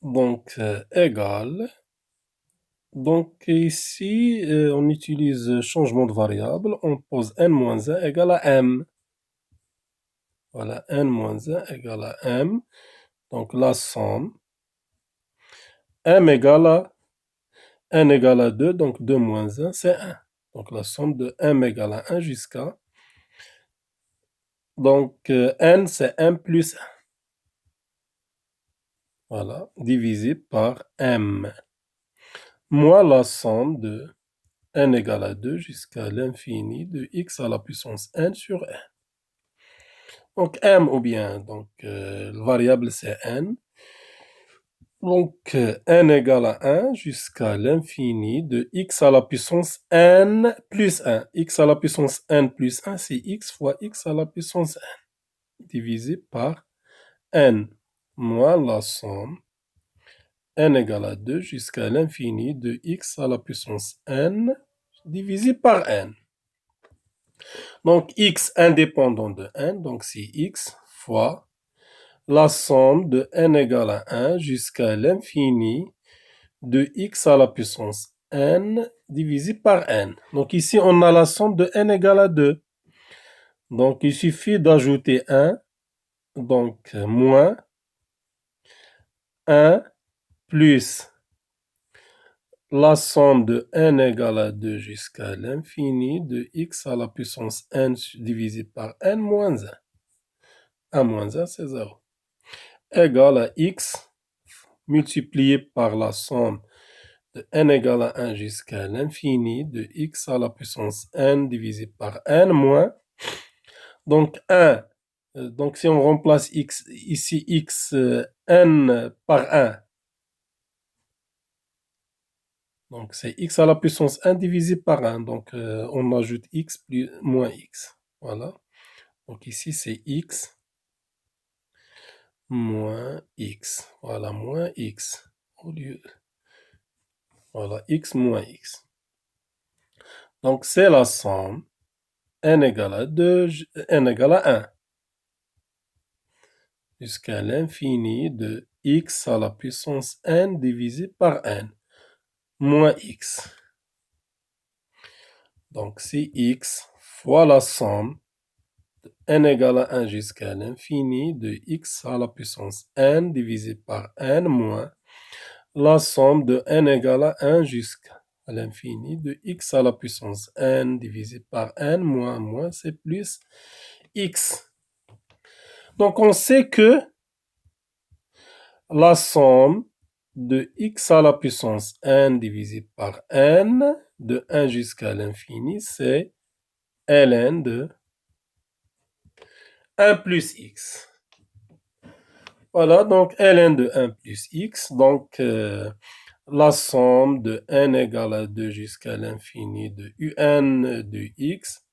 Donc, égale. Donc, ici, on utilise changement de variable. On pose n-1 égale à m. Voilà, n-1 égale à m. Donc, la somme. M égale à n égale à 2. Donc, 2 moins 1, c'est 1. Donc, la somme de m égale à 1 jusqu'à. Donc, n, c'est m plus 1. Voilà, divisé par m. Moins la somme de n égale à 2 jusqu'à l'infini de x à la puissance n sur n. Donc, m ou bien, donc, la variable c'est n. Donc, n égale à 1 jusqu'à l'infini de x à la puissance n plus 1. X à la puissance n plus 1, c'est x fois x à la puissance n, divisé par n, moins la somme n égale à 2 jusqu'à l'infini de x à la puissance n, divisé par n. Donc, x indépendant de n, donc c'est x fois la somme de n égale à 1 jusqu'à l'infini de x à la puissance n divisé par n. Donc ici, on a la somme de n égale à 2. Donc il suffit d'ajouter 1, donc moins 1 plus la somme de n égale à 2 jusqu'à l'infini de x à la puissance n divisé par n moins 1. 1 moins 1, c'est 0. Égale à x multiplié par la somme de n égale à 1 jusqu'à l'infini de x à la puissance n divisé par n moins. Donc 1, donc si on remplace x, ici x, n par 1, donc c'est x à la puissance 1 divisé par 1. Donc on ajoute x plus moins x. Voilà. Donc ici c'est x moins x. Voilà, moins x. Au lieu. Voilà, x moins x. Donc c'est la somme n égale à 2, n égale à 1. Jusqu'à l'infini de x à la puissance n divisé par n, moins x. Donc, c'est x fois la somme de n égale à 1 jusqu'à l'infini de x à la puissance n divisé par n moins la somme de n égale à 1 jusqu'à l'infini de x à la puissance n divisé par n moins, c'est plus x. Donc, on sait que la somme de x à la puissance n divisé par n de 1 jusqu'à l'infini, c'est ln de 1 plus x. Voilà, donc ln de 1 plus x, donc la somme de n égale à 2 jusqu'à l'infini de un de x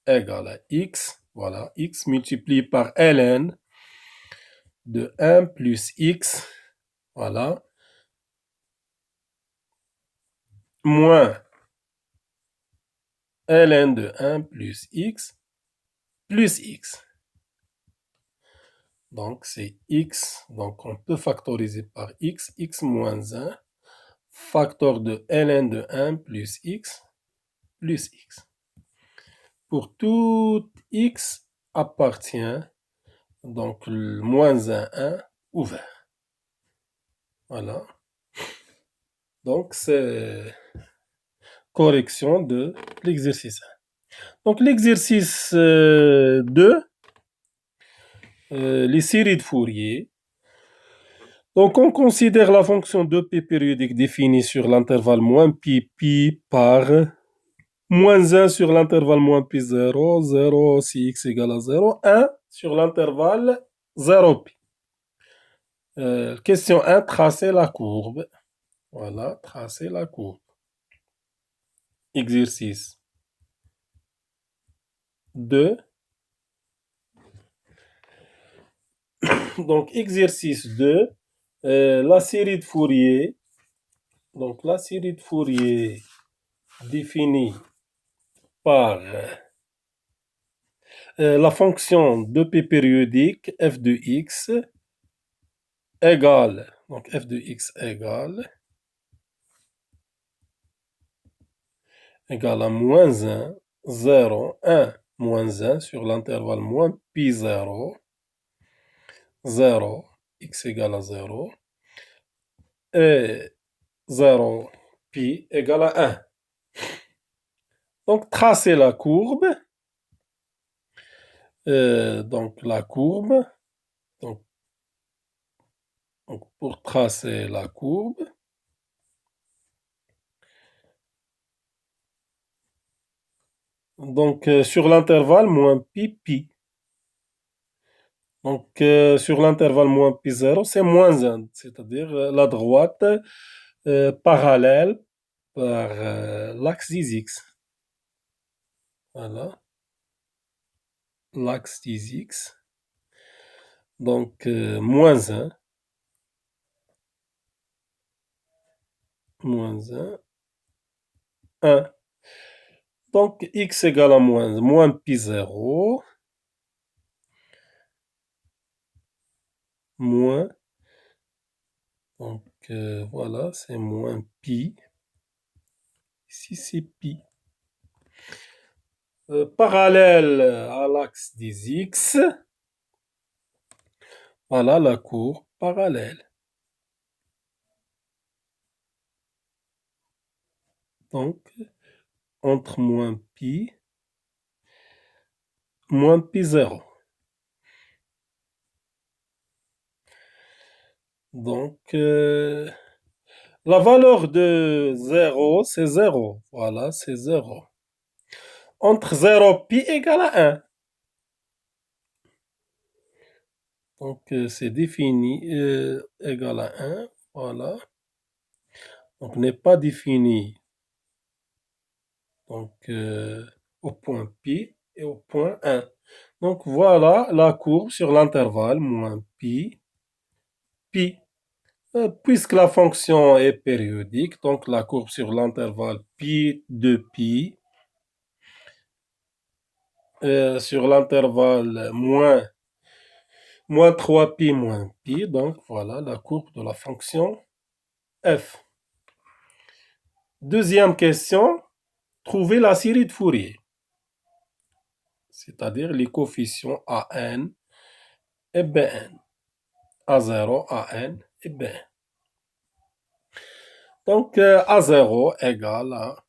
égale à x. Voilà, x multiplié par ln de 1 plus x. Voilà. Moins ln de 1 plus x. Donc, c'est x. Donc, on peut factoriser par x. X moins 1. Facteur de ln de 1 plus x. Pour tout x appartient, donc le moins 1 ouvert. Voilà. Donc, c'est correction de l'exercice 1. Donc, l'exercice 2, les séries de Fourier. Donc, on considère la fonction de p périodique définie sur l'intervalle moins pi par moins 1 sur l'intervalle moins pi 0, 0 si x égale à 0, 1 sur l'intervalle 0 pi. Question 1, tracer la courbe. Voilà, tracer la courbe. Exercice 2. Donc, exercice 2, la série de Fourier. Donc, la série de Fourier définie par la fonction de p périodique f de x égale, Donc f de x égale à moins 1, 0, 1, moins 1 sur l'intervalle moins pi 0, 0, x égale à 0, et 0, pi égale à 1. Donc, tracer la courbe. Donc, la courbe. Donc, pour tracer la courbe, donc sur l'intervalle moins pi, pi. Donc, sur l'intervalle moins pi 0, c'est moins 1, c'est-à-dire la droite parallèle par l'axe des x. Voilà, l'axe des x. Donc, moins 1, moins 1, 1. Donc, x égale à moins pi 0, moins, donc voilà, c'est moins pi. Ici, c'est pi. Parallèle à l'axe des x, voilà la courbe parallèle. Donc, entre moins pi 0. Donc, la valeur de 0, c'est 0. Voilà, c'est 0. Entre 0 pi égale à 1. Donc, c'est défini égal à 1. Voilà. Donc, n'est pas défini. Donc, au point pi et au point 1. Donc, voilà la courbe sur l'intervalle moins pi, pi. Puisque la fonction est périodique, donc la courbe sur l'intervalle pi de pi, sur l'intervalle moins 3 pi moins pi, donc voilà la courbe de la fonction f. Deuxième question, trouver la série de Fourier, c'est-à-dire les coefficients an et bn, a0, an et bn. Donc, a0 égale à,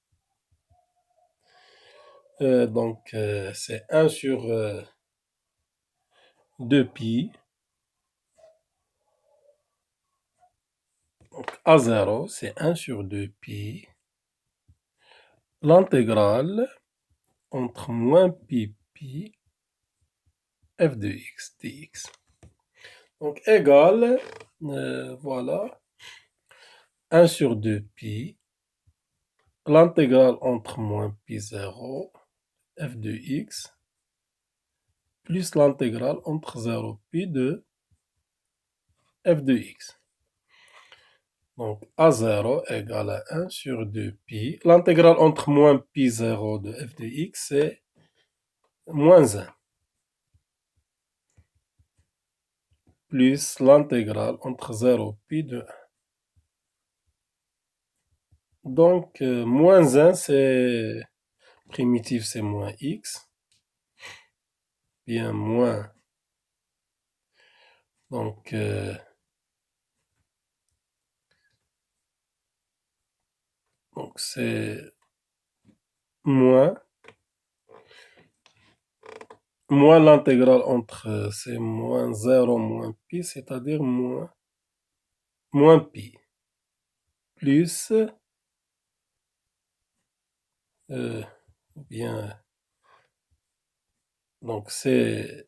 donc c'est 1 sur 2pi. Donc, a0, c'est 1 sur 2pi. L'intégrale entre moins pi, pi, f de x dx. Donc, égale, voilà, 1 sur 2pi. L'intégrale entre moins pi 0, f de x, plus l'intégrale entre 0 pi de f de x. Donc, a0 égale à 1 sur 2pi. L'intégrale entre moins pi 0 de f de x, c'est moins 1. Plus l'intégrale entre 0 pi de 1. Donc, moins 1, c'est primitif, c'est moins x. Bien, moins. Donc, c'est moins. Moins l'intégrale entre, c'est moins 0 moins pi, c'est-à-dire moins pi. Plus, bien, donc c'est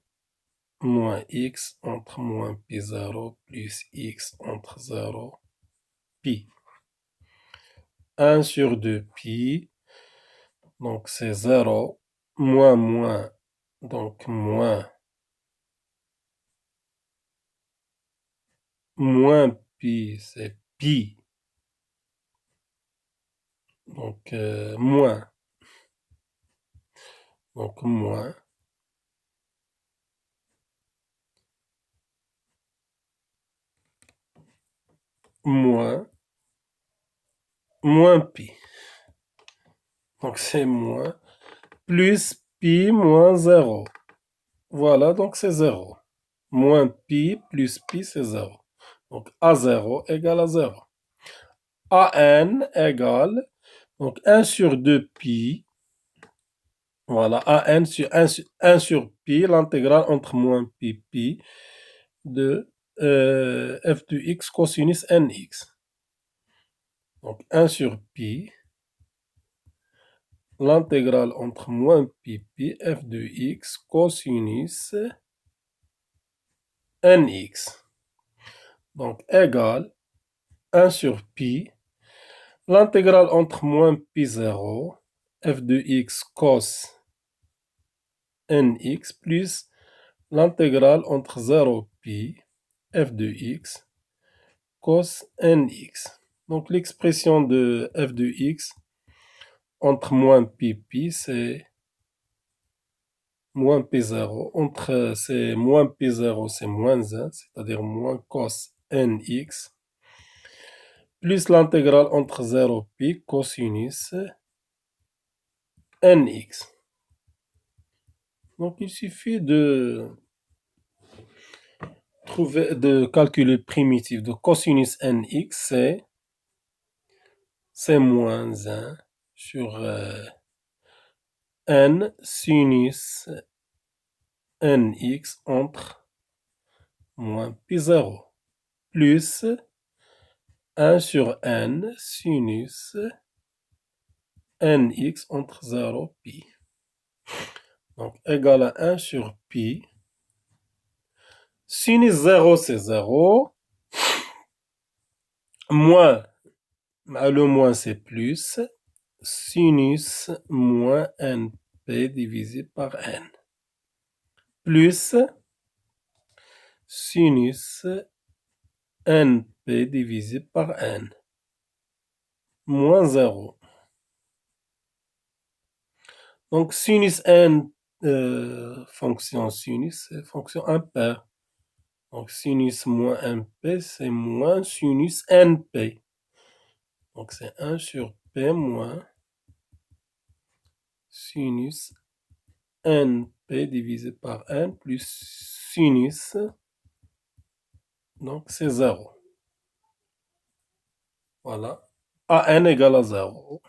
moins x entre moins pi 0 plus x entre 0, pi. 1 sur 2 pi, donc c'est 0, moins, donc moins pi, c'est pi. Donc moins, donc moins. moins pi. Donc, c'est moins plus pi moins 0. Voilà, donc c'est 0. Moins pi plus pi, c'est 0. Donc, A0 égale à 0. AN égale, donc 1 sur 2 pi. Voilà, AN sur 1 sur pi, l'intégrale entre moins pi de f de x cosinus nx. Donc 1 sur pi, l'intégrale entre moins pi f de x cosinus nx. Donc égale 1 sur pi, l'intégrale entre moins pi 0, f de x cos nx plus l'intégrale entre 0 pi f de x cos nx. Donc l'expression de f de x entre moins pi, c'est moins p0. C'est moins p0, c'est moins 1, c'est-à-dire moins cos nx, plus l'intégrale entre 0 pi cosinus nx. Donc il suffit de calculer le primitif de cosinus nx, c'est moins 1 sur n sinus nx entre moins pi 0 plus 1 sur n sinus nx entre 0 pi. Donc égal à 1 sur pi. Sinus 0, c'est 0. Moins, le moins, c'est plus. Sinus moins np divisé par n. Plus sinus np divisé par n. Moins 0. Donc sinus n, fonction sinus, c'est fonction impaire. Donc sinus moins np, c'est moins sinus np. Donc c'est 1 sur p moins sinus np divisé par n plus sinus. Donc c'est 0. Voilà. AN égale à 0.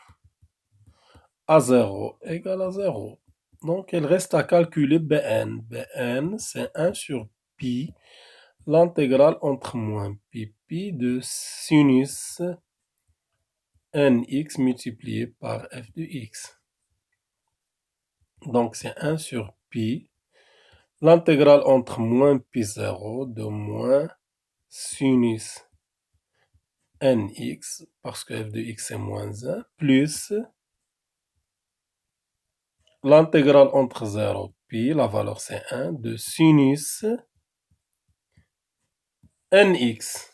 A0 égale à 0. Donc il reste à calculer Bn. Bn, c'est 1 sur pi, l'intégrale entre moins pi de sinus nx multiplié par f de x. Donc c'est 1 sur pi, l'intégrale entre moins pi 0 de moins sinus nx, parce que f de x est moins 1, plus l'intégrale entre 0 pi, la valeur c'est 1, de sinus nx.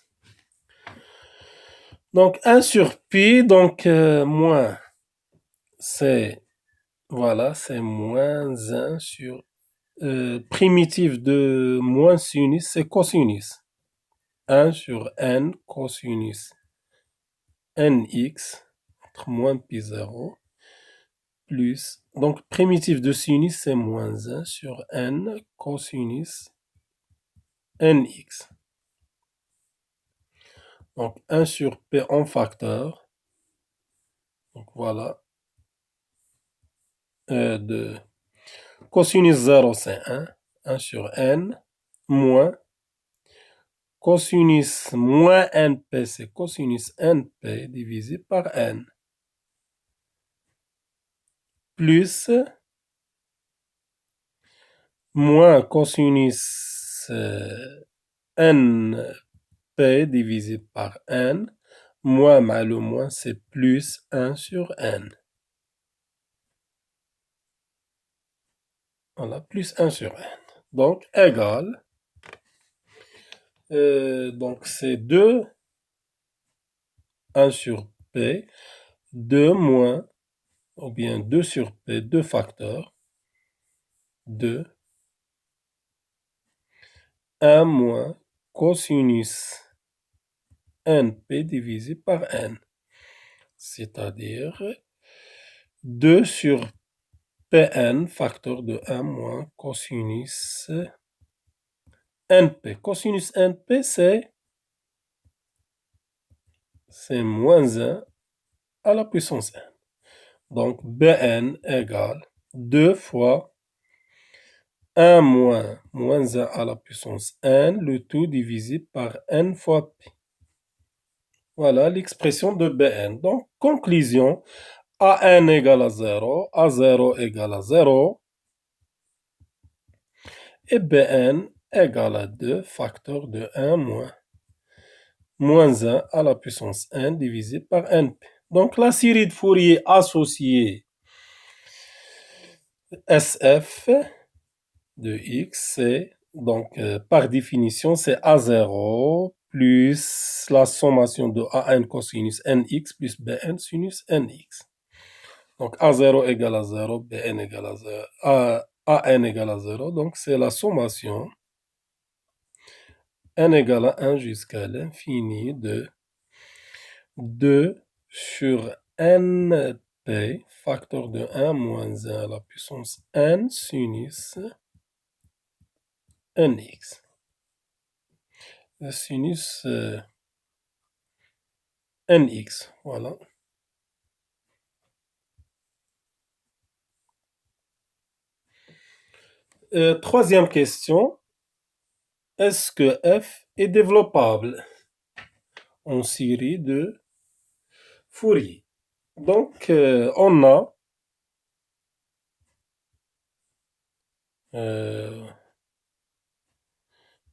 Donc 1 sur pi, donc moins, c'est, voilà, c'est moins 1 sur, primitif de moins sinus, c'est cosinus. 1 sur n cosinus nx, entre moins pi 0, plus, donc primitif de sinus, c'est moins 1 sur n cosinus nx. Donc 1 sur p en facteur. Donc voilà. De cosinus 0, c'est 1. 1 sur n. Moins cosinus moins np, c'est cosinus np divisé par n. Plus moins cosinus np divisé par n. Moins mal le moins, c'est plus 1 sur n. Voilà, plus 1 sur n. Donc, égal. Donc, c'est 2, 1 sur p, 2 moins, ou bien 2 sur p, 2 facteurs, 2, 1 moins cosinus np divisé par n. C'est-à-dire 2 sur Pn, facteur de 1 moins cosinus np. Cosinus np, c'est moins 1 à la puissance n. Donc, Bn égale 2 fois 1 moins 1 à la puissance n, le tout divisé par n fois p. Voilà l'expression de Bn. Donc, conclusion, An égale à 0, A0 égale à 0, et Bn égale à 2, facteur de 1 moins 1 à la puissance n divisé par np. Donc, la série de Fourier associée SF de x, c'est donc par définition, c'est A0 plus la sommation de AN cosinus NX plus BN sinus NX. Donc A0 égale à 0, BN égale à 0, AN égale à 0. Donc c'est la sommation N égale à 1 jusqu'à l'infini de 2 sur NP, facteur de 1 moins 1 à la puissance N sinus NX. Le sinus NX, voilà. Troisième question. Est-ce que f est développable en série de Fourier? Donc, on a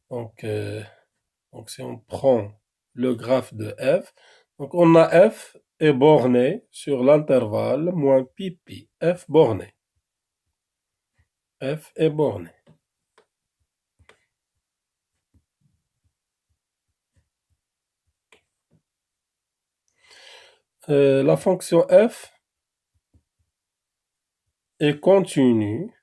donc si on prend le graphe de f, donc on a f est borné sur l'intervalle moins pi pi. F borné. F est borné. La fonction f est continue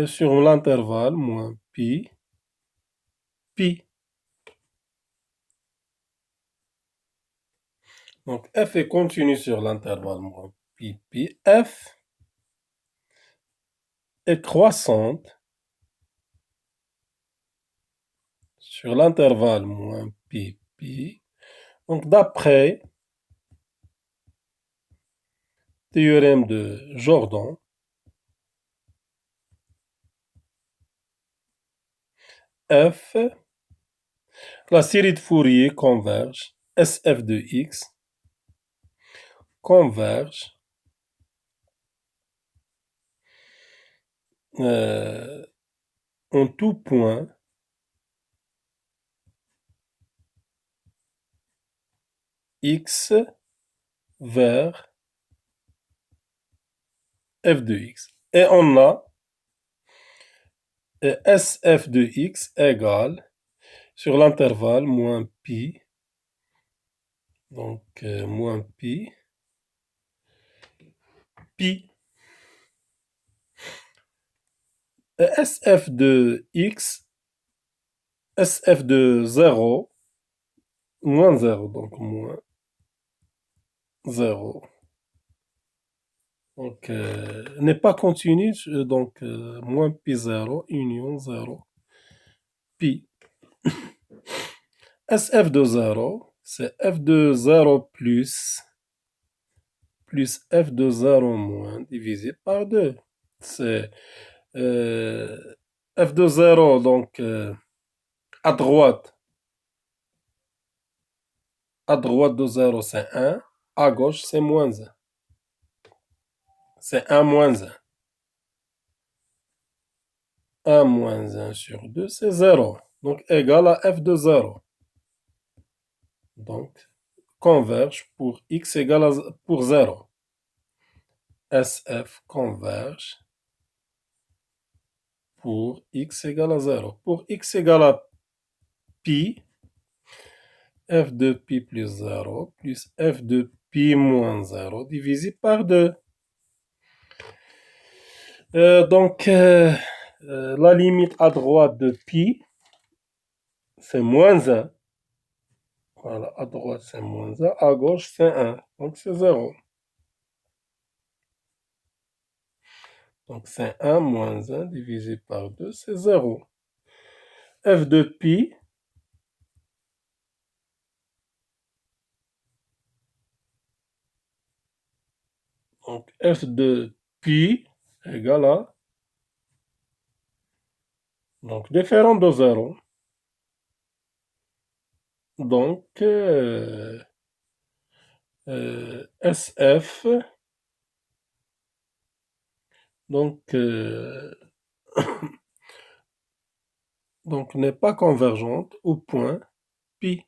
sur l'intervalle moins pi pi. Donc f est continue sur l'intervalle moins pi pi. F est croissante sur l'intervalle moins pi pi. Donc d'après théorème de Jordan, f, la série de Fourier converge, SF de x converge en tout point x vers f de x. Et on a SF de x égale sur l'intervalle moins pi, donc moins pi, pi. Et SF de x, SF de 0, moins 0, donc moins 0. Donc, n'est pas continu, donc moins pi 0, union 0, pi. SF de 0, c'est f de 0 plus f de 0 moins divisé par 2. C'est f de 0, donc à droite de 0, c'est 1. À gauche, c'est moins 1. C'est 1 moins 1. 1 moins 1 sur 2, c'est 0. Donc, égal à f de 0. Donc, converge pour x égale à pour 0. SF converge pour x égale à 0. Pour x égale à pi, f de pi plus 0 plus f de pi moins 0 divisé par 2. Donc, la limite à droite de pi c'est moins 1. Voilà, à droite, c'est moins 1. À gauche, c'est 1. Donc, c'est 0. Donc, c'est 1 moins 1 divisé par 2, c'est 0. F de pi, donc f de pi égale à, donc différent de 0. Donc, SF, donc, donc n'est pas convergente au point pi.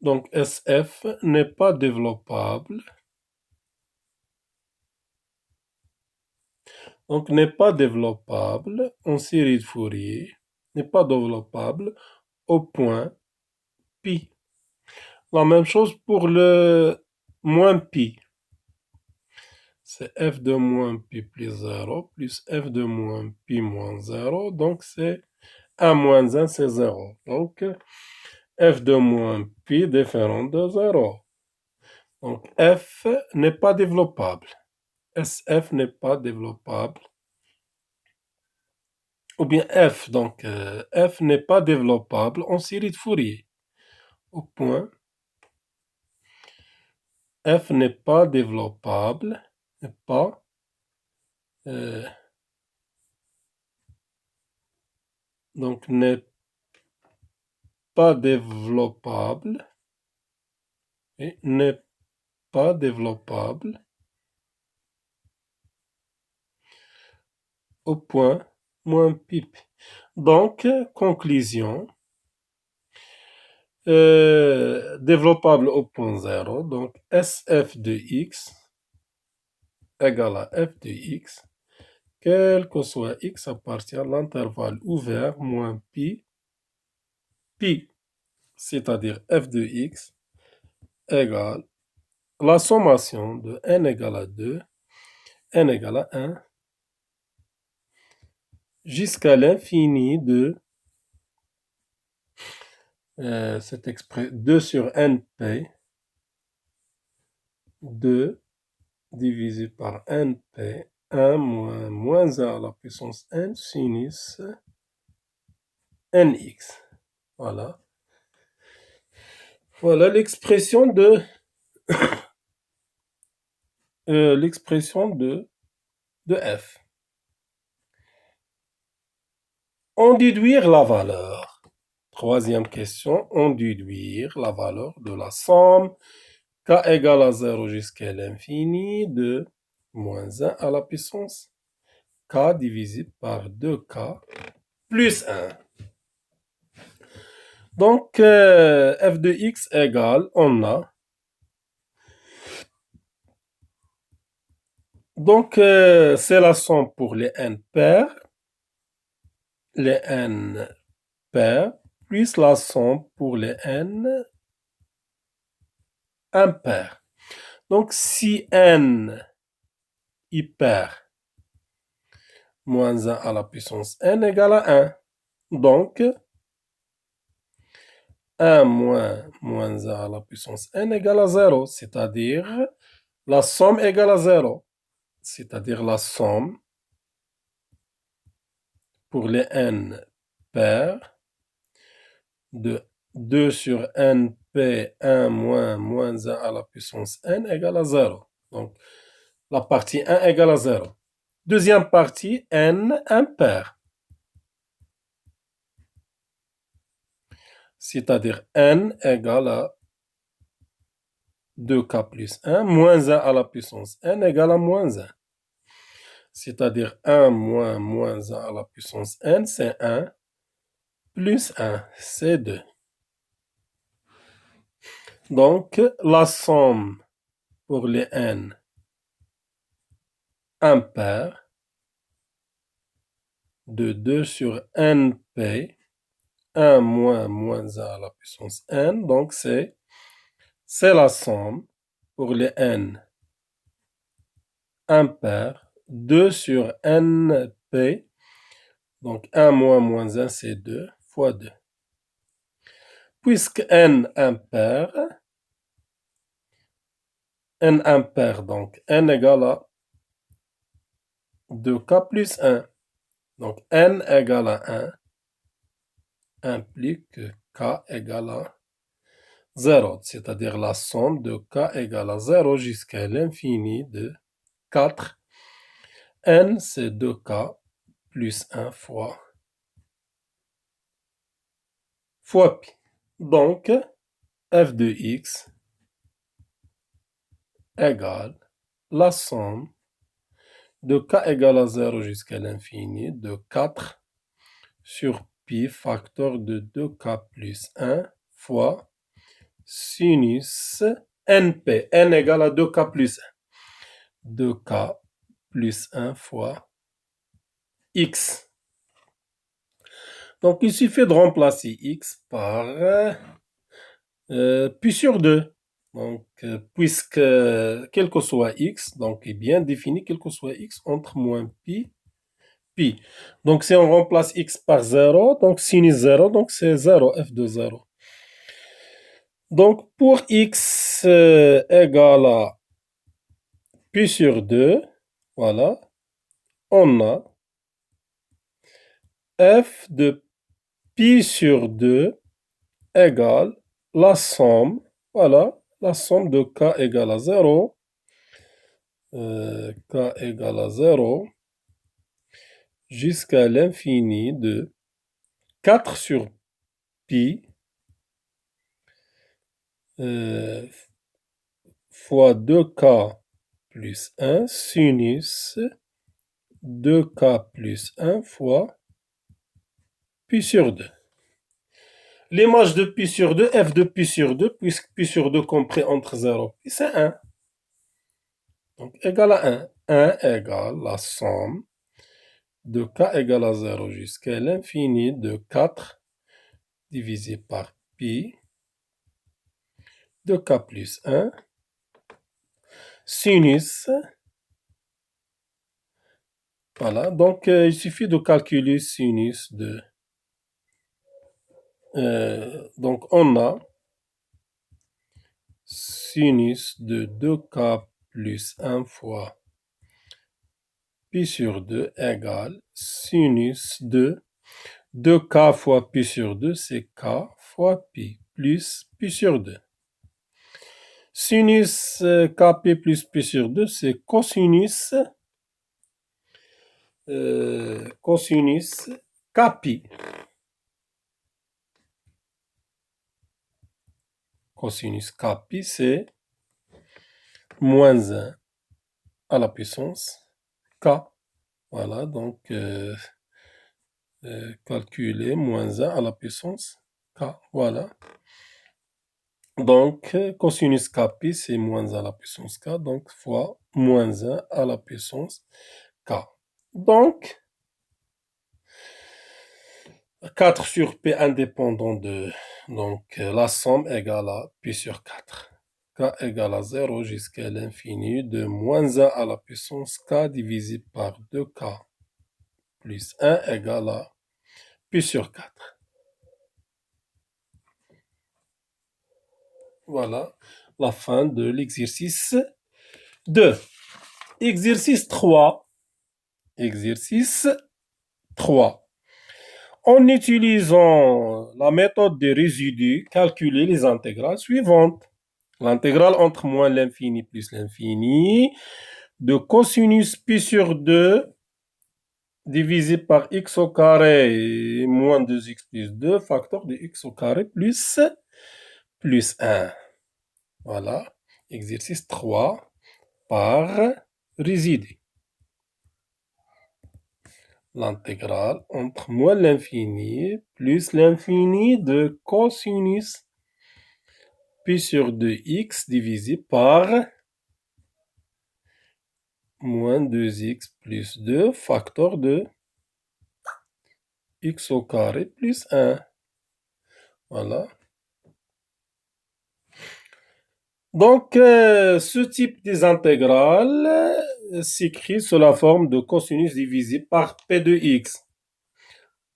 Donc, SF n'est pas développable. Donc, n'est pas développable en série de Fourier, n'est pas développable au point pi. La même chose pour le moins pi. C'est f de moins pi plus 0 plus f de moins pi moins 0. Donc, c'est 1 moins 1, c'est 0. Donc, f de moins pi différent de 0. Donc, f n'est pas développable. SF n'est pas développable. Ou bien f, donc f n'est pas développable en série de Fourier. Au point, f n'est pas développable, n'est pas donc n'est pas développable et n'est pas développable au point moins pi. Donc, conclusion, développable au point 0, donc SF de x égale à f de x, quel que soit x appartient à l'intervalle ouvert moins pi, c'est-à-dire f de x égale la sommation de n égale à 2, n égale à 1, jusqu'à l'infini de cette expression 2 sur np, 2 divisé par np, 1 moins 1 à la puissance n sinus nx. Voilà. Voilà l'expression de f. En déduire la valeur. Troisième question, en déduire la valeur de la somme k égale à 0 jusqu'à l'infini de moins 1 à la puissance k divisé par 2k plus 1. Donc, f de x égale, on a. Donc, c'est la somme pour les n pairs, plus la somme pour les n impair. Donc, si n impair moins 1 à la puissance n égale à 1. Donc, 1 moins 1 à la puissance n égale à 0, c'est-à-dire la somme égale à 0. C'est-à-dire la somme pour les n pairs de 2 sur np 1 moins 1 à la puissance n égale à 0. Donc, la partie 1 égale à 0. Deuxième partie, n impair. C'est-à-dire n égale à 2k plus 1, moins 1 à la puissance n égale à moins 1. C'est-à-dire 1 moins 1 à la puissance n, c'est 1, plus 1, c'est 2. Donc, la somme pour les n impair de 2 sur np, 1 moins 1 à la puissance n, donc c'est la somme pour les n impair 2 sur np Donc 1 moins 1, c'est 2 fois 2. Puisque n impair, donc n égale à 2k plus 1. Donc n égale à 1 implique que k égale à 0, c'est-à-dire la somme de k égale à 0 jusqu'à l'infini de 4. N, c'est 2k plus 1 fois pi. Donc, f de x égale la somme de k égale à 0 jusqu'à l'infini de 4 sur pi facteur de 2k plus 1 fois sinus np. N égale à 2k plus 1. 2k plus 1 fois x. Donc, il suffit de remplacer x par pi sur 2. Donc, puisque quel que soit x, donc est bien défini quel que soit x entre moins pi, pi. Donc, si on remplace x par 0, donc sinus 0, donc c'est 0, f de 0. Donc, pour x égale à pi sur 2, voilà, on a f de pi sur 2 égale la somme, voilà, la somme de k égale à 0, k égale à 0, jusqu'à l'infini de 4 sur pi fois 2k plus 1 sinus 2k plus 1 fois pi sur 2. L'image de pi sur 2, f de pi sur 2, puisque pi sur 2 compris entre 0 et c'est 1. Donc, égal à 1. 1 égale la somme de k égale à 0 jusqu'à l'infini de 4 divisé par pi de k plus 1 sinus. Voilà, donc il suffit de calculer sinus de... donc on a sinus de 2k plus 1 fois pi sur 2 égale sinus de 2k fois pi sur 2, c'est k fois pi plus pi sur 2. Sinus kp plus pi sur 2, c'est cosinus kpi. Cosinus kpi, c'est moins 1 à la puissance k. Voilà, donc calculer moins 1 à la puissance k. Voilà. Donc, cosinus kp, c'est moins 1 à la puissance k, donc fois moins 1 à la puissance k. Donc, 4 sur p indépendant de... Donc, la somme égale à pi sur 4. K égale à 0 jusqu'à l'infini de moins 1 à la puissance k divisé par 2k plus 1 égale à pi sur 4. Voilà la fin de l'exercice 2. Exercice 3. Exercice 3. En utilisant la méthode des résidus, calculer les intégrales suivantes. L'intégrale entre moins l'infini plus l'infini de cosinus pi sur 2 divisé par x au carré et moins 2x plus 2 facteur de x au carré plus 1. Voilà, exercice 3 par résidus. L'intégrale entre moins l'infini plus l'infini de cosinus pi sur 2x divisé par moins 2x plus 2 facteur de x au carré plus 1. Voilà. Donc, ce type des intégrales s'écrit sous la forme de cosinus divisé par p de x.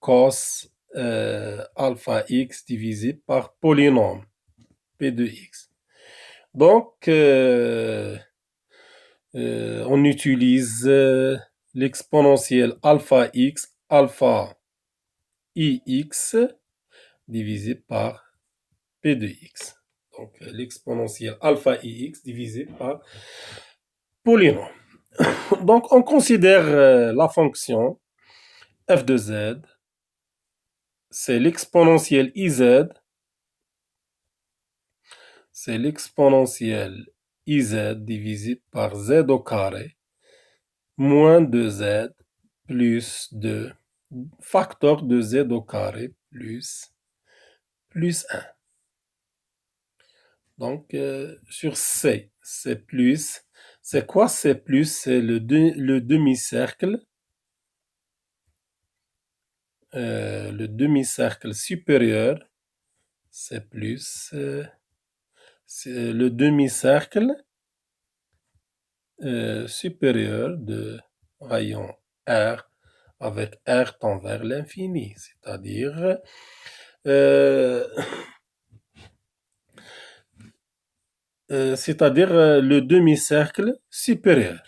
cos alpha x divisé par polynôme P de x. Donc, on utilise l'exponentielle alpha x, alpha ix divisé par P de x. Donc, l'exponentielle alpha ix divisé par polynôme. Donc, on considère la fonction f de z, c'est l'exponentielle iz, c'est l'exponentielle iz divisé par z au carré, moins 2z plus 2, facteur de z au carré plus 1. Donc, sur C, c'est plus. C'est quoi C plus? C'est le demi-cercle. Le demi-cercle supérieur, c'est plus. C'est le demi-cercle supérieur de rayon R avec R tend vers l'infini. C'est-à-dire le demi-cercle supérieur.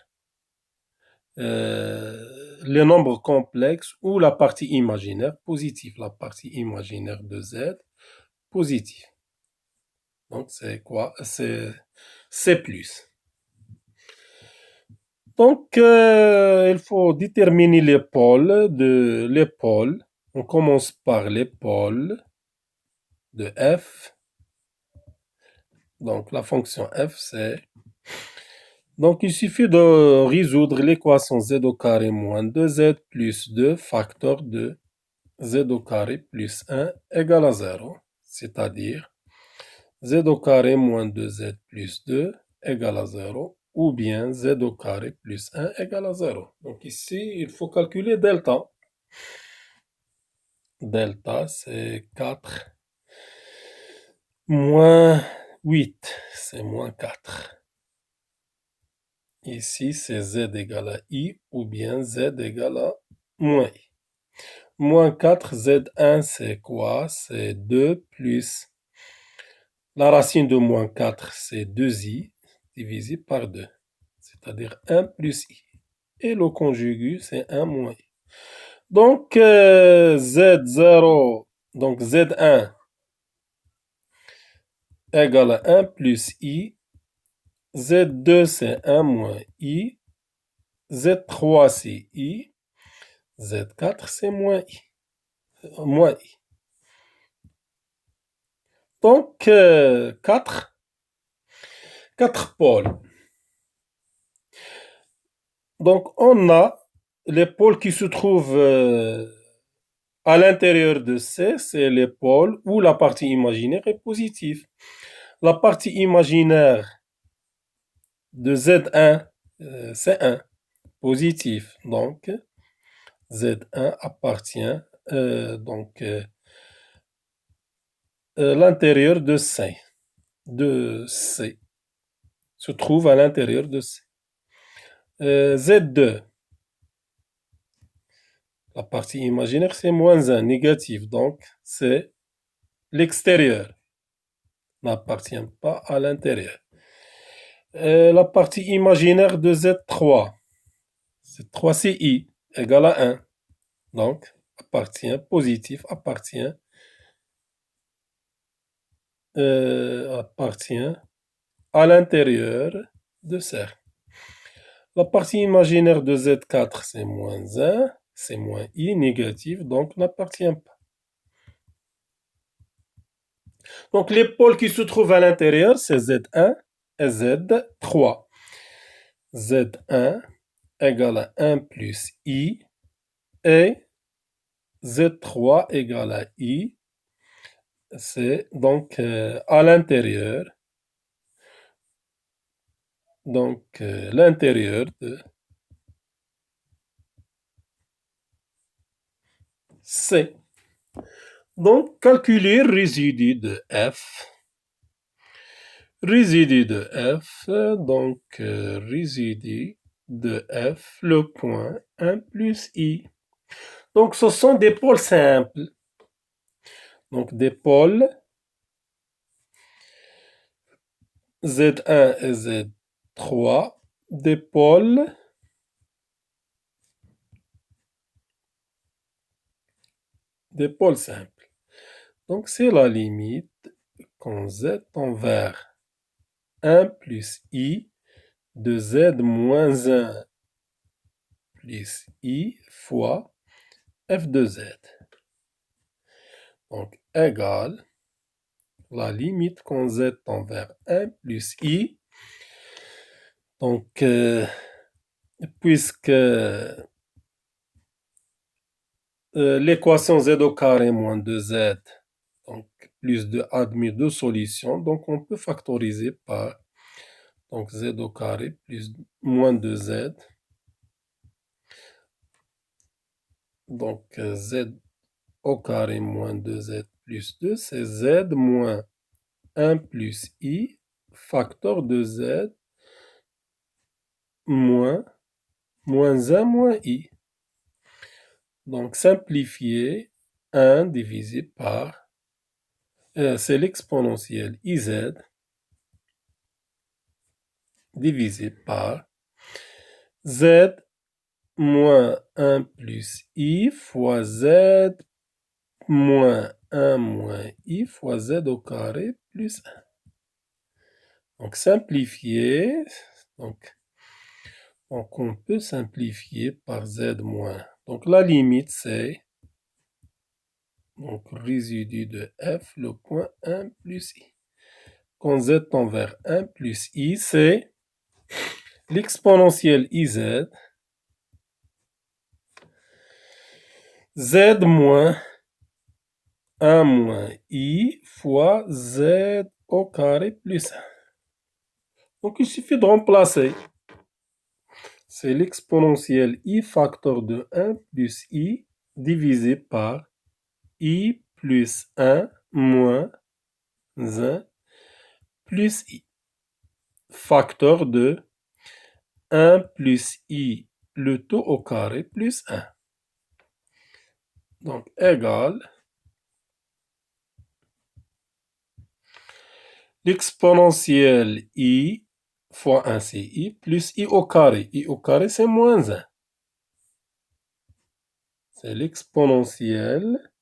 Les nombres complexes ou la partie imaginaire positive. La partie imaginaire de Z positive. Donc, c'est quoi? C'est C+. Donc, il faut déterminer les pôles de l'épaule. On commence par l'épaule de F. Donc, la fonction F, c'est... Donc, il suffit de résoudre l'équation z au carré moins 2z plus 2 facteur de z au carré plus 1 égale à 0. C'est-à-dire z au carré moins 2z plus 2 égale à 0. Ou bien z au carré plus 1 égale à 0. Donc ici, il faut calculer delta. Delta, c'est 4 moins 8, c'est moins 4. Ici, c'est z égale à i ou bien z égale à moins i. Moins 4, z1, c'est quoi? C'est 2 plus... La racine de moins 4, c'est 2i divisé par 2. C'est-à-dire 1 plus i. Et le conjugu, c'est 1 moins i. Donc, z0, donc z1 égale à 1 plus i. Z2, c'est 1 moins i. Z3, c'est i. Z4, c'est moins i. Moins i. Donc, 4 pôles. Donc, on a les pôles qui se trouvent à l'intérieur de C, c'est les pôles où la partie imaginaire est positive. La partie imaginaire de Z1, c'est 1, positif. Donc, Z1 appartient donc l'intérieur de C. Se trouve à l'intérieur de C. Z2, la partie imaginaire, c'est moins 1, négatif. Donc, c'est l'extérieur. N'appartient pas à l'intérieur. La partie imaginaire de Z3, Z3, c'est I, égale à 1. Donc, positif, appartient à l'intérieur de cercle. La partie imaginaire de Z4, c'est moins 1, c'est moins I, négatif, donc n'appartient pas. Donc, les pôles qui se trouvent à l'intérieur, c'est Z1 et Z3. Z1 égale à 1 plus I et Z3 égale à I. C'est donc à l'intérieur. Donc, l'intérieur de C. Donc, calculer résidu de F. Résidu de F, donc résidu de F, le point 1 plus I. Donc, ce sont des pôles simples. Donc, des pôles Z1 et Z3, des pôles simples. Donc, c'est la limite quand Z tend vers 1 plus I de Z moins 1 plus I fois f de Z. Donc, égale la limite quand Z tend vers 1 plus I. Donc, puisque l'équation Z au carré moins 2Z, donc plus de admis de solution, donc on peut factoriser par donc Z au carré plus moins 2Z. Donc Z au carré moins 2Z plus 2, c'est Z moins 1 plus I, facteur de Z moins 1 moins I. Donc simplifier 1 divisé par, c'est l'exponentielle IZ divisé par Z moins 1 plus I fois Z moins 1 moins I fois Z au carré plus 1. Donc simplifier, donc on peut simplifier par Z moins. Donc la limite c'est donc résidu de F, le point 1 plus I. Quand Z tend vers 1 plus I, c'est l'exponentielle IZ, Z moins 1 moins I fois Z au carré plus 1. Donc il suffit de remplacer. C'est l'exponentielle I facteur de 1 plus I divisé par I plus 1 moins 1 plus I. Facteur de 1 plus I, le tout au carré, plus 1. Donc, égal l'exponentielle I fois 1, c'est I, plus I au carré. I au carré, c'est moins 1. C'est l'exponentielle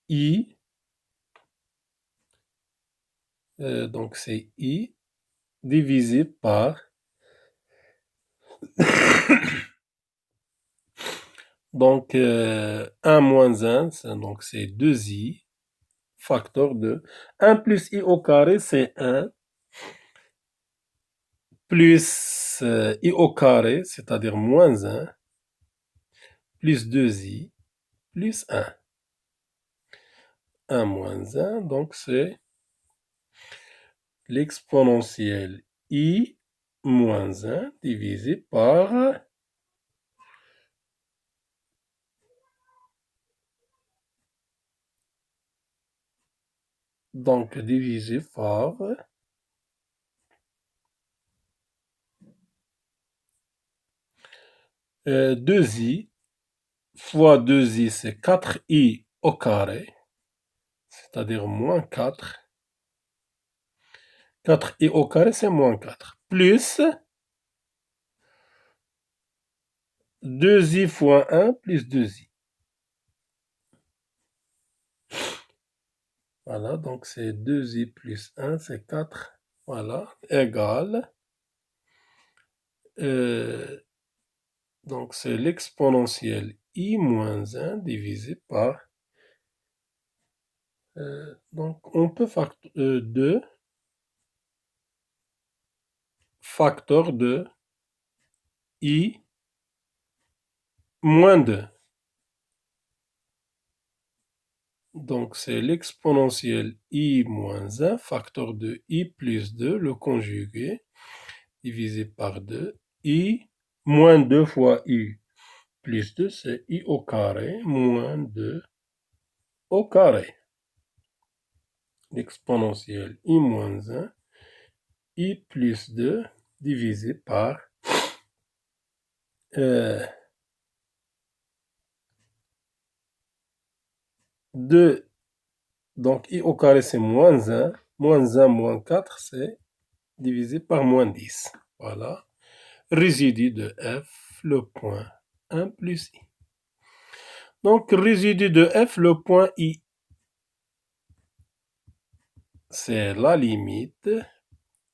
I, donc c'est I divisé par donc 1 moins 1, donc c'est 2i, facteur de 1 plus I au carré, c'est 1, plus I au carré, c'est-à-dire moins 1, plus 2i, plus 1. 1 moins 1, donc c'est l'exponentielle I moins 1 divisé par donc divisé par 2i fois 2i, c'est 4i au carré, c'est-à-dire moins 4. 4i au carré, c'est moins 4. Plus 2i fois 1 plus 2i. Voilà, donc c'est 2i plus 1, c'est 4. Voilà, égal. Donc c'est l'exponentielle I moins 1 divisé par... donc on peut faire 2 facteur de I moins 2. Donc c'est l'exponentielle I moins 1 facteur de I plus 2, le conjugué, divisé par 2. I moins 2 fois I plus 2, c'est I au carré moins 2 au carré. L'exponentielle I moins 1, I plus 2 divisé par 2, donc I au carré, c'est moins 1. Moins 1, moins 4, c'est divisé par moins 10. Voilà. Résidu de F, le point 1 plus I. Donc, résidu de F, le point I, c'est la limite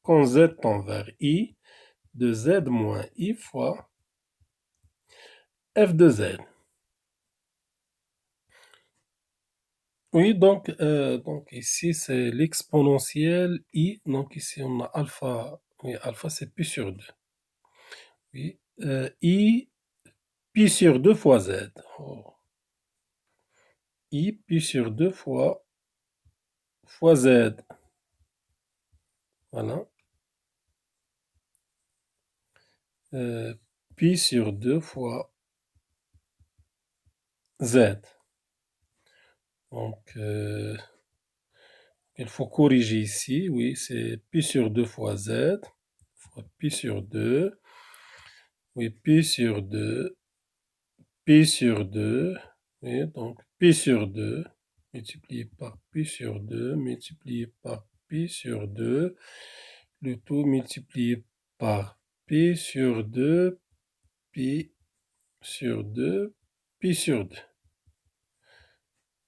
quand Z tend vers I de Z moins I fois F de Z. Oui, donc ici, c'est l'exponentielle I. Donc ici, on a alpha. Oui, alpha, c'est pi sur 2. Oui, I, pi sur 2 fois Z. Oh. I, pi sur 2 fois Z. Voilà. Pi sur 2 fois Z. Donc, il faut corriger ici. Oui, c'est pi sur 2 fois Z. Fois pi sur 2. Oui, pi sur 2. Pi sur 2. Oui, donc pi sur 2. Multiplié par pi sur 2. Multiplié par pi sur 2. Le tout multiplié par pi sur 2. Pi sur 2. Pi sur 2.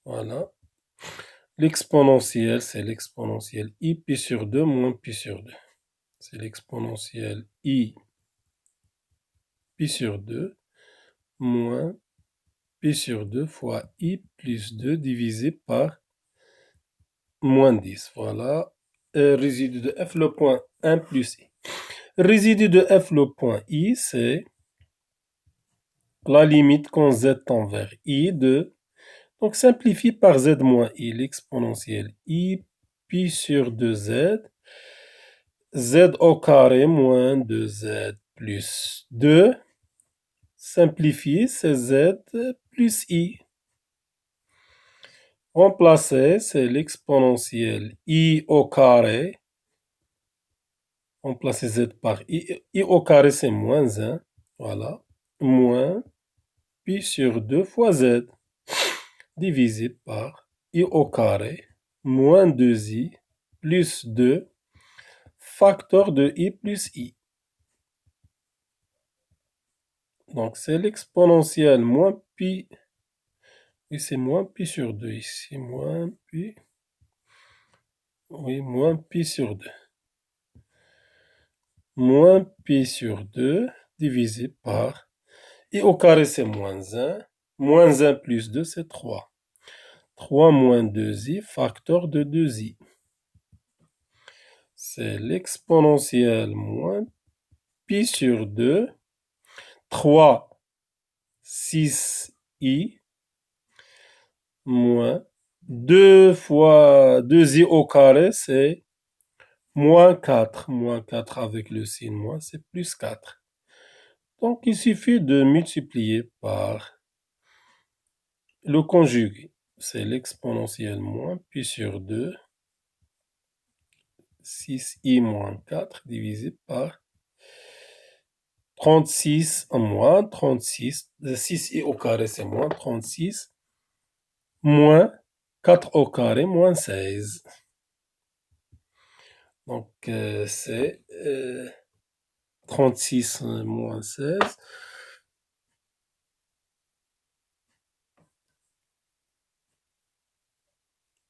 Voilà. L'exponentielle, c'est l'exponentielle I pi sur 2 moins pi sur 2. C'est l'exponentielle I pi sur 2 moins pi sur 2 fois I plus 2 divisé par moins 10. Voilà. Résidu de F, le point 1 plus I. Résidu de F, le point I, c'est la limite quand Z tend vers I de... Donc, simplifie par Z moins I, l'exponentielle I pi sur 2Z. Z au carré moins 2Z plus 2. Simplifier, c'est Z plus I. Remplacer, c'est l'exponentielle I au carré. Remplacer Z par I. I au carré, c'est moins 1. Voilà. Moins pi sur 2 fois Z. Divisé par I au carré. Moins 2I plus 2. Facteur de I plus I. Donc, c'est l'exponentielle moins pi. Oui, c'est moins pi sur 2 ici. Moins pi. Oui, moins pi sur 2. Moins pi sur 2 divisé par I au carré, c'est moins 1. Moins 1 plus 2, c'est 3. 3 moins 2i, facteur de 2i. C'est l'exponentielle moins pi sur 2. 3, 6i, moins 2 fois 2i au carré, c'est moins 4. Moins 4 avec le signe moins, c'est plus 4. Donc, il suffit de multiplier par le conjugué. C'est l'exponentielle moins pi sur 2, 6i moins 4 divisé par 36 en moins 36. 6i au carré, c'est moins 36. Moins 4 au carré, moins 16. Donc, c'est 36 moins 16.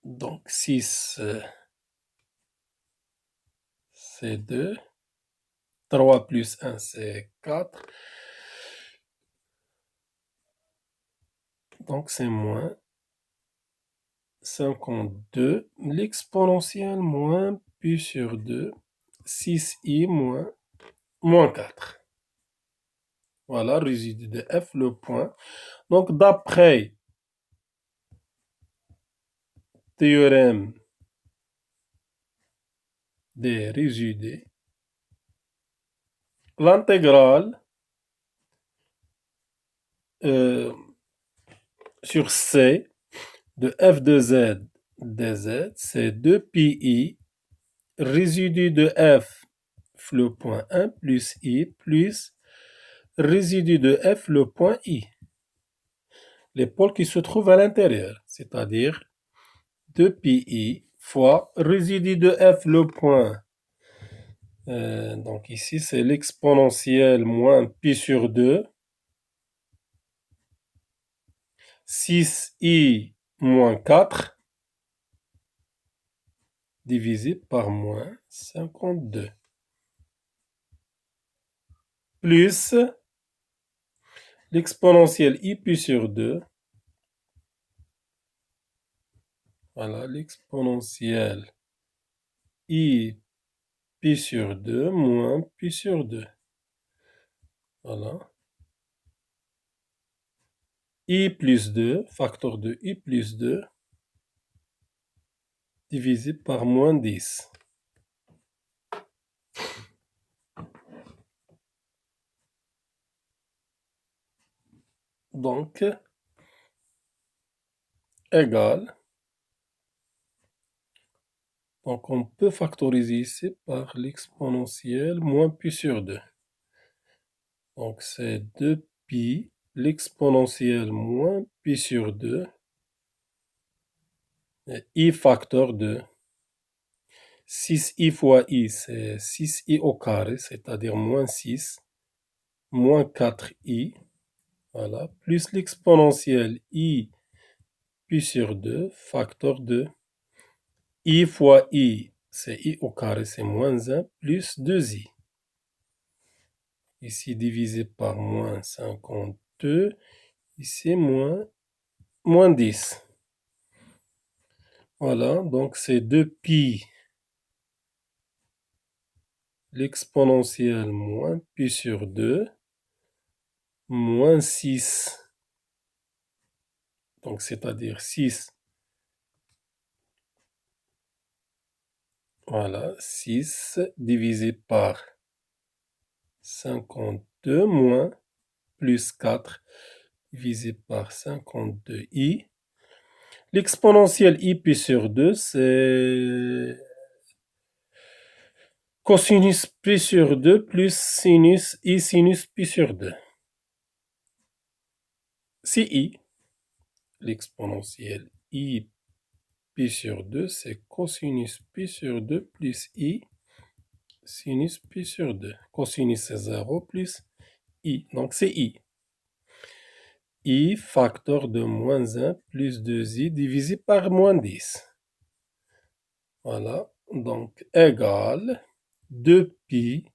Donc, 6, c'est 2. 3 plus 1, c'est 4. Donc, c'est moins 52. L'exponentielle moins pi sur 2. 6i moins 4. Voilà, résidu de F, le point. Donc, d'après théorème des résidus, l'intégrale sur C de F de Z dz, c'est 2pi résidu de F, le point 1 plus I, plus résidu de f, le point I. Les pôles qui se trouvent à l'intérieur, c'est-à-dire 2πi fois résidu de f, le point. Donc ici, c'est l'exponentielle moins pi sur 2. 6i moins 4 divisé par moins 52. Plus l'exponentielle i pi sur 2. Voilà, l'exponentielle i pi sur 2 moins pi sur 2. Voilà. I plus 2, facteur de i plus 2, divisé par moins 10. Donc, égal. Donc, on peut factoriser ici par l'exponentielle moins pi sur 2. Donc, c'est 2pi, l'exponentielle moins pi sur 2, et i facteur de 6i fois i, c'est 6i au carré, c'est-à-dire moins 6, moins 4i, voilà, plus l'exponentielle i pi sur 2, facteur de i fois i, c'est i au carré, c'est moins 1, plus 2i. Ici, divisé par moins 52, ici, moins 10. Voilà, donc c'est 2pi, l'exponentielle moins pi sur 2, moins 6. Donc, c'est-à-dire 6. Voilà, 6 divisé par 52 moins plus 4 divisé par 52i. L'exponentielle i pi sur 2, c'est cosinus pi sur 2 plus sinus pi sur 2. C'est i. L'exponentielle i pi sur 2, c'est cosinus pi sur 2 plus i sinus pi sur 2. Cosinus, c'est 0 plus i. Donc, c'est i. I facteur de moins 1 plus 2i divisé par moins 10. Voilà. Donc, égal 2pi,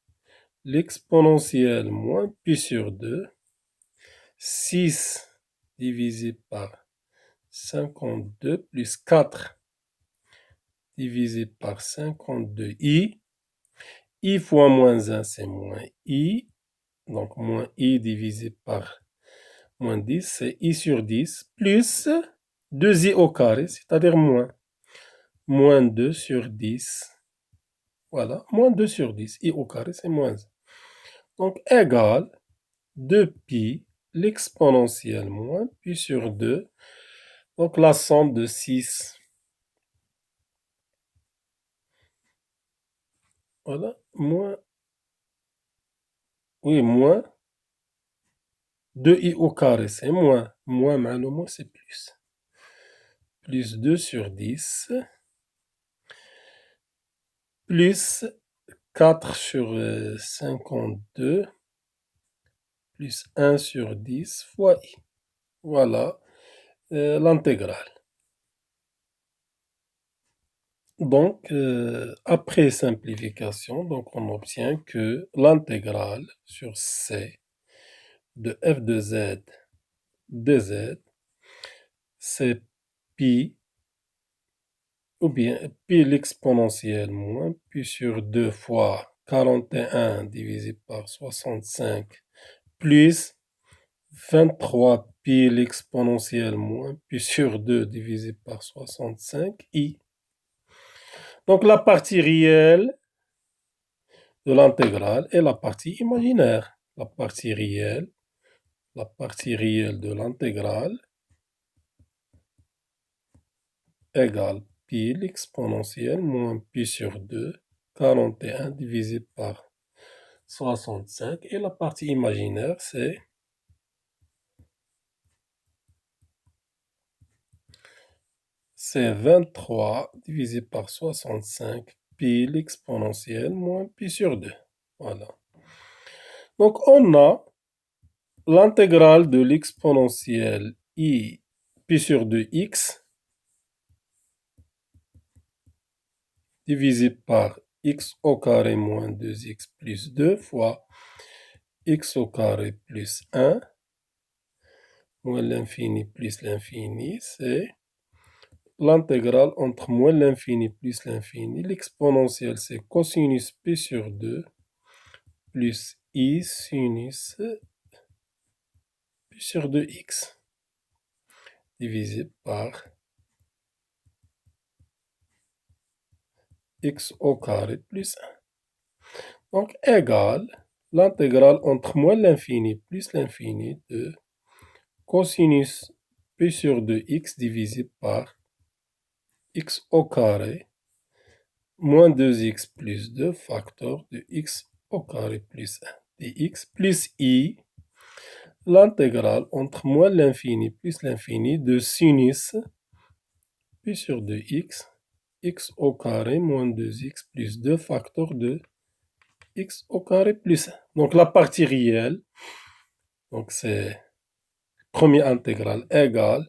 l'exponentielle moins pi sur 2, 6 divisé par 52 plus 4 divisé par 52i. I fois moins 1, c'est moins i. Donc, moins i divisé par moins 10, c'est i sur 10, plus 2i au carré, c'est-à-dire moins. Moins 2 sur 10. Voilà, moins 2 sur 10. I au carré, c'est moins 1. Donc, égal 2pi, l'exponentielle moins pi sur 2. Donc, la somme de 6. Voilà, moins. Oui, moins 2i au carré, c'est moins. Moins, mais le moins, c'est plus. Plus 2 sur 10. Plus 4 sur 52. Plus 1 sur 10 fois i. Voilà l'intégrale. Donc, après simplification, donc on obtient que l'intégrale sur c de f de z dz, c'est pi, ou bien pi l'exponentielle moins pi sur 2 fois 41 divisé par 65 plus 23 pi l'exponentielle moins pi sur 2 divisé par 65 i. Donc la partie réelle de l'intégrale et la partie imaginaire. La partie réelle de l'intégrale égale pi l'exponentielle moins pi sur 2, 41 divisé par 65 et la partie imaginaire, c'est 23 divisé par 65 pi l'exponentielle moins pi sur 2. Voilà. Donc, on a l'intégrale de l'exponentielle I pi sur 2x divisé par x au carré moins 2x plus 2 fois x au carré plus 1 moins l'infini plus l'infini, c'est l'intégrale entre moins l'infini plus l'infini. L'exponentielle, c'est cosinus pi sur 2 plus I sinus pi sur 2x divisé par x au carré plus 1. Donc, égale l'intégrale entre moins l'infini plus l'infini de cosinus pi sur 2x divisé par x au carré moins 2x plus 2 facteur de x au carré plus 1 dx plus I, l'intégrale entre moins l'infini plus l'infini de sinus pi sur 2x, x au carré moins 2x plus 2 facteur de x au carré plus 1. Donc la partie réelle, donc c'est première intégrale égale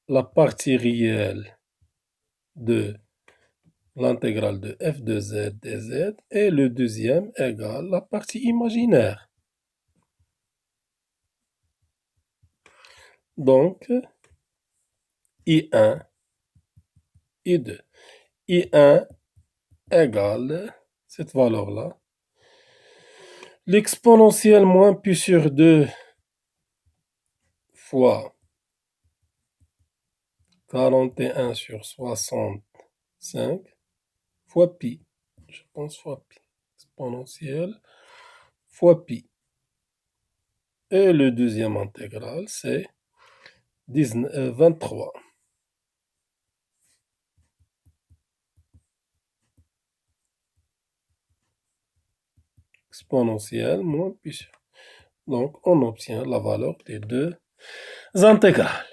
la partie réelle de l'intégrale de f de z dz et le deuxième égale la partie imaginaire. Donc, I1, I2. I1 égale cette valeur-là. L'exponentielle moins pi sur 2 fois 41 sur 65 fois pi. Je pense fois pi. Exponentielle fois pi. Et le deuxième intégral, c'est 23. Exponentielle moins pi sur. Donc, on obtient la valeur des deux intégrales.